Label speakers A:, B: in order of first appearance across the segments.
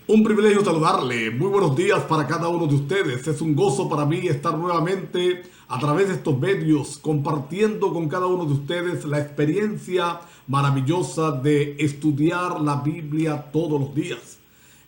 A: Un privilegio saludarle. Muy buenos días para cada uno de ustedes. Es un gozo para mí estar nuevamente a través de estos medios compartiendo con cada uno de ustedes la experiencia maravillosa de estudiar la Biblia todos los días.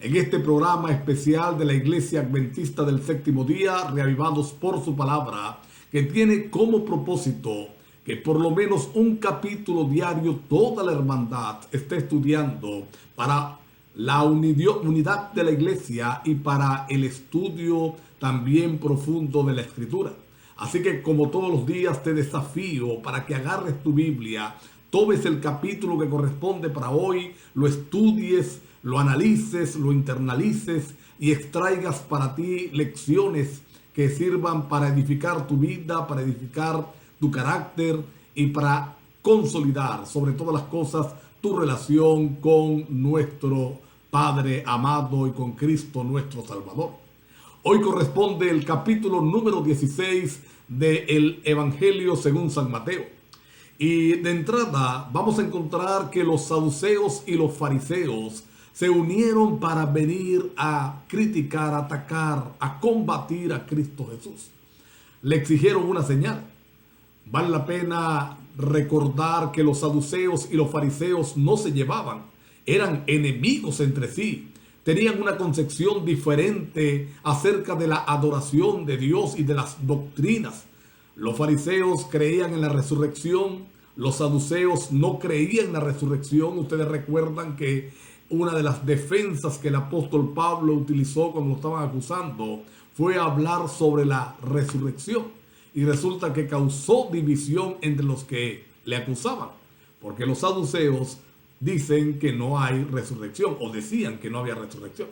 A: En este programa especial de la Iglesia Adventista del Séptimo Día, reavivados por su palabra, que tiene como propósito que por lo menos un capítulo diario toda la hermandad esté estudiando para la unidad de la iglesia y para el estudio también profundo de la escritura. Así que como todos los días te desafío para que agarres tu Biblia, tomes el capítulo que corresponde para hoy, lo estudies, lo analices, lo internalices y extraigas para ti lecciones que sirvan para edificar tu vida, para edificar tu carácter y para consolidar sobre todas las cosas tu relación con nuestro Padre amado y con Cristo nuestro Salvador. Hoy corresponde el capítulo número 16 del Evangelio según San Mateo. Y de entrada vamos a encontrar que los saduceos y los fariseos se unieron para venir a criticar, a atacar, a combatir a Cristo Jesús. Le exigieron una señal. Vale la pena recordar que los saduceos y los fariseos no se llevaban, eran enemigos entre sí, tenían una concepción diferente acerca de la adoración de Dios y de las doctrinas. Los fariseos creían en la resurrección, los saduceos no creían en la resurrección. Ustedes recuerdan que una de las defensas que el apóstol Pablo utilizó cuando lo estaban acusando fue hablar sobre la resurrección. Y resulta que causó división entre los que le acusaban, porque los saduceos dicen que no hay resurrección, o decían que no había resurrección.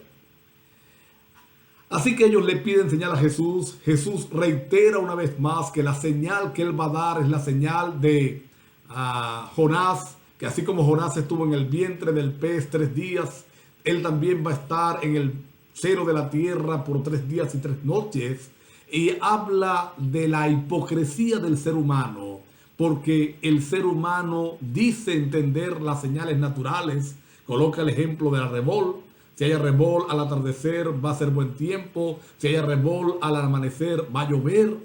A: Así que ellos le piden señal a Jesús. Jesús reitera una vez más que la señal que él va a dar es la señal de Jonás, que así como Jonás estuvo en el vientre del pez 3 días, él también va a estar en el seno de la tierra por 3 días y 3 noches. Y habla de la hipocresía del ser humano, porque el ser humano dice entender las señales naturales. Coloca el ejemplo de la arrebol. Si hay arrebol al atardecer va a ser buen tiempo, si hay arrebol al amanecer va a llover,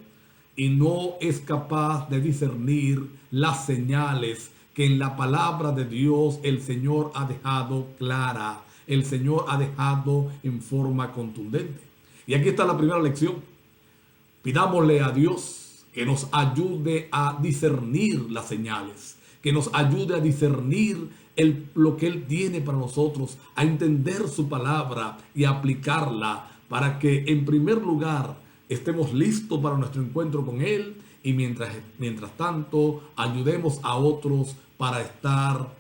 A: y no es capaz de discernir las señales que en la palabra de Dios el Señor ha dejado clara, el Señor ha dejado en forma contundente. Y aquí está la primera lección. Pidámosle a Dios que nos ayude a discernir las señales, que nos ayude a discernir lo que Él tiene para nosotros, a entender su palabra y a aplicarla para que en primer lugar estemos listos para nuestro encuentro con Él y mientras tanto ayudemos a otros para estar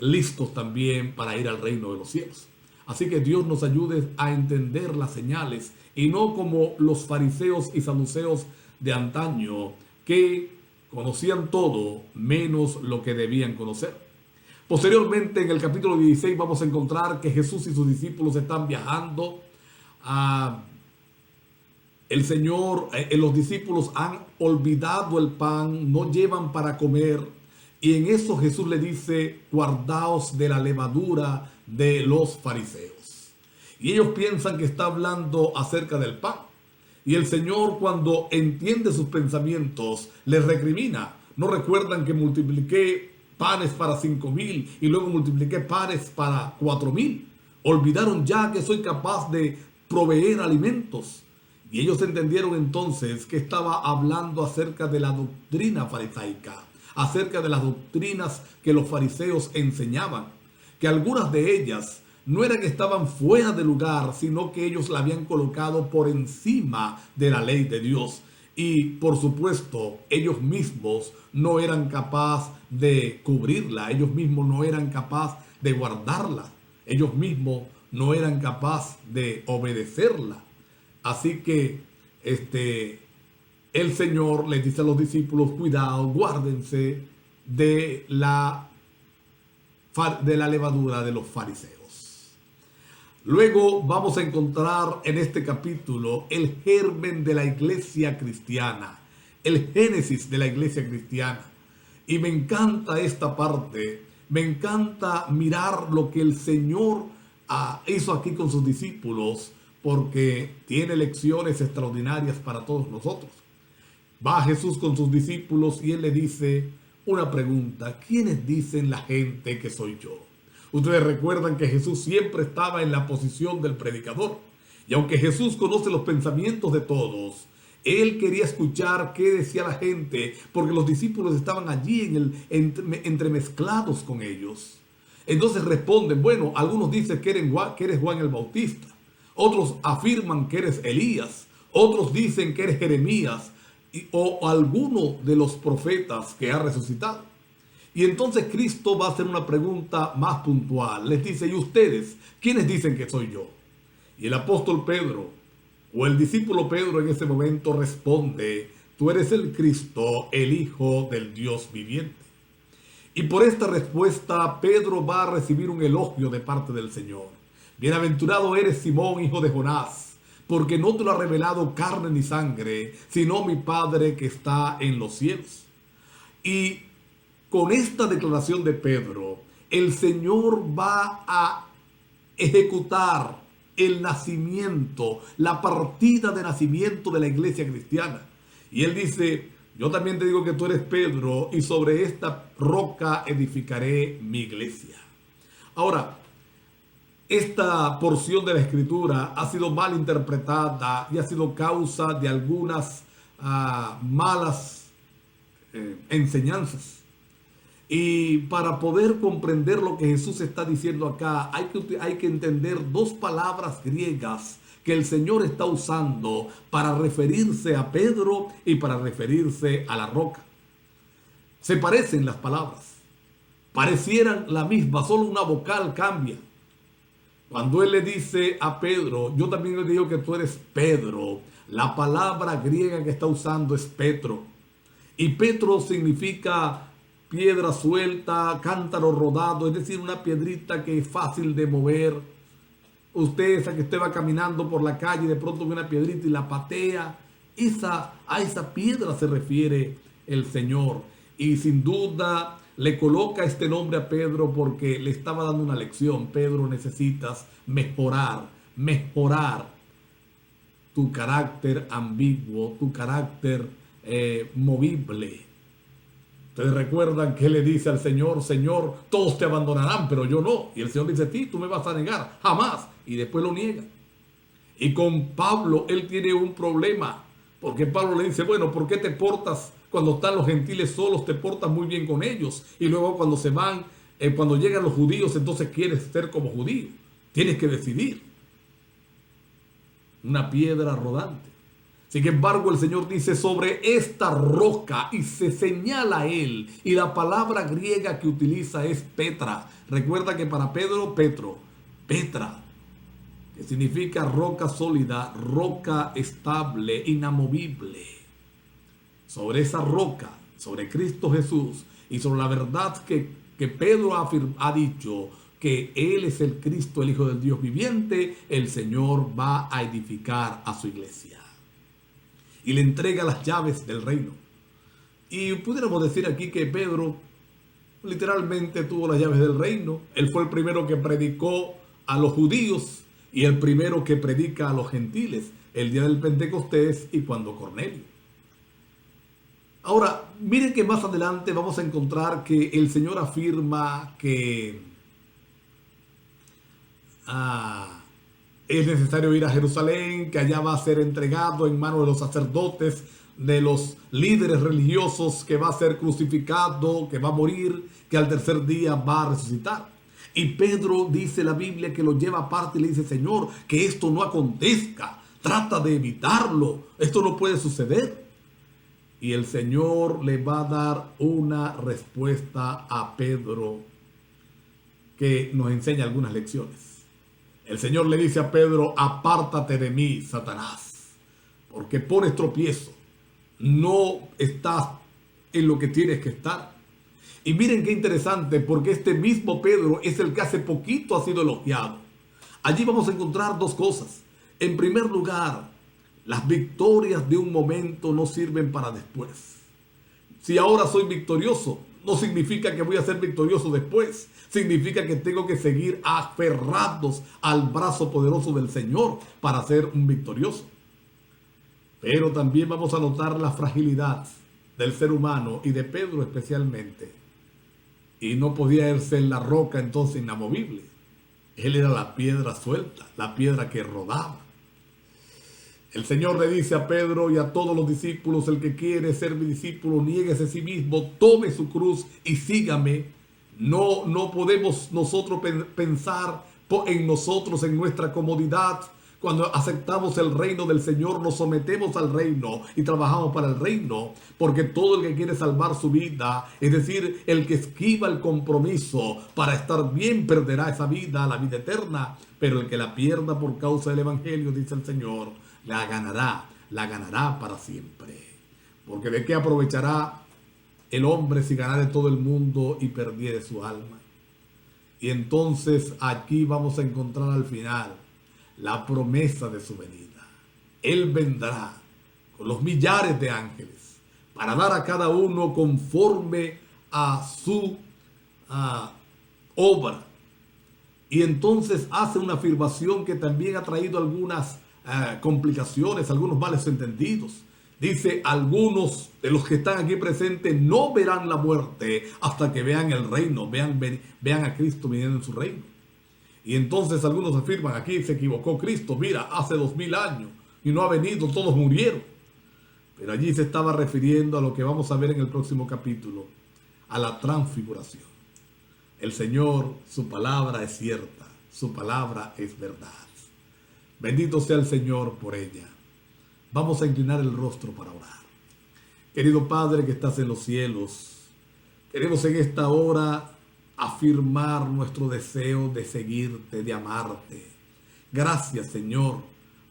A: listos también para ir al reino de los cielos. Así que Dios nos ayude a entender las señales y no como los fariseos y saduceos de antaño, que conocían todo menos lo que debían conocer. Posteriormente, en el capítulo 16 vamos a encontrar que Jesús y sus discípulos están viajando. El Señor, los discípulos han olvidado el pan, no llevan para comer. Y en eso Jesús le dice: guardaos de la levadura de los fariseos. Y ellos piensan que está hablando acerca del pan. Y el Señor, cuando entiende sus pensamientos, les recrimina. ¿No recuerdan que multipliqué panes para 5,000 y luego multipliqué panes para 4,000? Olvidaron ya que soy capaz de proveer alimentos. Y ellos entendieron entonces que estaba hablando acerca de la doctrina farisaica, acerca de las doctrinas que los fariseos enseñaban, que algunas de ellas no era que estaban fuera de lugar, sino que ellos la habían colocado por encima de la ley de Dios. Y por supuesto, ellos mismos no eran capaces de cubrirla, ellos mismos no eran capaces de guardarla, ellos mismos no eran capaces de obedecerla. Así que el Señor les dice a los discípulos: cuidado, guárdense de la levadura de los fariseos. Luego vamos a encontrar en este capítulo el germen de la iglesia cristiana, el génesis de la iglesia cristiana. Y me encanta esta parte, me encanta mirar lo que el Señor hizo aquí con sus discípulos, porque tiene lecciones extraordinarias para todos nosotros. Va Jesús con sus discípulos y él le dice una pregunta: ¿quiénes dicen la gente que soy yo? Ustedes recuerdan que Jesús siempre estaba en la posición del predicador. Y aunque Jesús conoce los pensamientos de todos, él quería escuchar qué decía la gente, porque los discípulos estaban allí entremezclados con ellos. Entonces responden: bueno, algunos dicen que eres Juan el Bautista. Otros afirman que eres Elías. Otros dicen que eres Jeremías o alguno de los profetas que ha resucitado. Y entonces Cristo va a hacer una pregunta más puntual. Les dice: ¿y ustedes quiénes dicen que soy yo? Y el apóstol Pedro, o el discípulo Pedro, en ese momento responde: tú eres el Cristo, el Hijo del Dios viviente. Y por esta respuesta Pedro va a recibir un elogio de parte del Señor. Bienaventurado eres, Simón, hijo de Jonás, porque no te lo ha revelado carne ni sangre, sino mi Padre que está en los cielos. Y con esta declaración de Pedro, el Señor va a ejecutar el nacimiento, la partida de nacimiento de la iglesia cristiana. Y él dice: yo también te digo que tú eres Pedro, y sobre esta roca edificaré mi iglesia. Ahora, esta porción de la Escritura ha sido mal interpretada y ha sido causa de algunas malas enseñanzas. Y para poder comprender lo que Jesús está diciendo acá, hay que entender dos palabras griegas que el Señor está usando para referirse a Pedro y para referirse a la roca. Se parecen las palabras, parecieran la misma, solo una vocal cambia. Cuando él le dice a Pedro: yo también le digo que tú eres Pedro, la palabra griega que está usando es Petro. Y Petro significa piedra suelta, cántaro rodado, es decir, una piedrita que es fácil de mover. Usted va caminando por la calle y de pronto ve una piedrita y la patea. A esa piedra se refiere el Señor. Y sin duda le coloca este nombre a Pedro porque le estaba dando una lección. Pedro, necesitas mejorar tu carácter ambiguo, tu carácter movible. Ustedes recuerdan que le dice al Señor: Señor, todos te abandonarán, pero yo no. Y el Señor dice: sí, tú me vas a negar, jamás. Y después lo niega. Y con Pablo él tiene un problema, porque Pablo le dice: bueno, ¿por qué te portas cuando están los gentiles solos? Te portas muy bien con ellos, y luego cuando se van, cuando llegan los judíos, entonces quieres ser como judío. Tienes que decidir. Una piedra rodante. Sin embargo, el Señor dice: sobre esta roca, y se señala a él, y la palabra griega que utiliza es Petra. Recuerda que para Pedro, Petra, que significa roca sólida, roca estable, inamovible. Sobre esa roca, sobre Cristo Jesús, y sobre la verdad que Pedro ha dicho, que Él es el Cristo, el Hijo del Dios viviente, el Señor va a edificar a su iglesia. Y le entrega las llaves del reino. Y pudiéramos decir aquí que Pedro literalmente tuvo las llaves del reino. Él fue el primero que predicó a los judíos y el primero que predica a los gentiles el día del Pentecostés y cuando Cornelio. Ahora, miren que más adelante vamos a encontrar que el Señor afirma que es necesario ir a Jerusalén, que allá va a ser entregado en manos de los sacerdotes, de los líderes religiosos, que va a ser crucificado, que va a morir, que al tercer día va a resucitar. Y Pedro, dice la Biblia, que lo lleva aparte y le dice: Señor, que esto no acontezca, trata de evitarlo, esto no puede suceder. Y el Señor le va a dar una respuesta a Pedro que nos enseña algunas lecciones. El Señor le dice a Pedro: apártate de mí, Satanás, porque pones tropiezo, no estás en lo que tienes que estar. Y miren qué interesante, porque este mismo Pedro es el que hace poquito ha sido elogiado. Allí vamos a encontrar dos cosas. En primer lugar, las victorias de un momento no sirven para después. Si ahora soy victorioso, no significa que voy a ser victorioso después. Significa que tengo que seguir aferrados al brazo poderoso del Señor para ser un victorioso. Pero también vamos a notar la fragilidad del ser humano y de Pedro especialmente. Y no podía él ser la roca entonces inamovible. Él era la piedra suelta, la piedra que rodaba. El Señor le dice a Pedro y a todos los discípulos: el que quiere ser mi discípulo, niéguese a sí mismo, tome su cruz y sígame. No podemos nosotros pensar en nosotros, en nuestra comodidad. Cuando aceptamos el reino del Señor, nos sometemos al reino y trabajamos para el reino, porque todo el que quiere salvar su vida, es decir, el que esquiva el compromiso para estar bien, perderá esa vida, la vida eterna, pero el que la pierda por causa del evangelio, dice el Señor, la ganará para siempre. Porque ¿de qué aprovechará el hombre si ganare todo el mundo y perdiere su alma? Y entonces aquí vamos a encontrar al final la promesa de su venida. Él vendrá con los millares de ángeles para dar a cada uno conforme a su obra. Y entonces hace una afirmación que también ha traído algunas complicaciones, algunos males entendidos. Dice: algunos de los que están aquí presentes no verán la muerte hasta que vean el reino, vean a Cristo viniendo en su reino. Y entonces algunos afirman: aquí se equivocó Cristo, mira, hace 2000 años y no ha venido, todos murieron. Pero allí se estaba refiriendo a lo que vamos a ver en el próximo capítulo, a la transfiguración. El Señor, su palabra es cierta, su palabra es verdad. Bendito sea el Señor por ella. Vamos a inclinar el rostro para orar. Querido Padre que estás en los cielos, queremos en esta hora afirmar nuestro deseo de seguirte, de amarte. Gracias, Señor,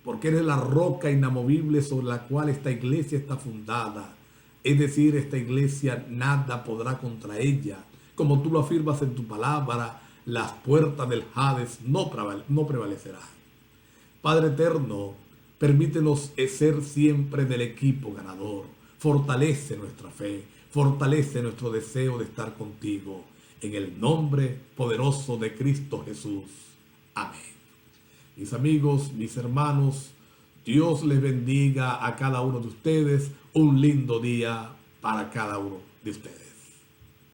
A: porque eres la roca inamovible sobre la cual esta iglesia está fundada. Es decir, esta iglesia nada podrá contra ella. Como tú lo afirmas en tu palabra, las puertas del Hades no prevalecerán. Padre eterno, permítenos ser siempre del equipo ganador. Fortalece nuestra fe, fortalece nuestro deseo de estar contigo. En el nombre poderoso de Cristo Jesús. Amén. Mis amigos, mis hermanos, Dios les bendiga a cada uno de ustedes. Un lindo día para cada uno de ustedes.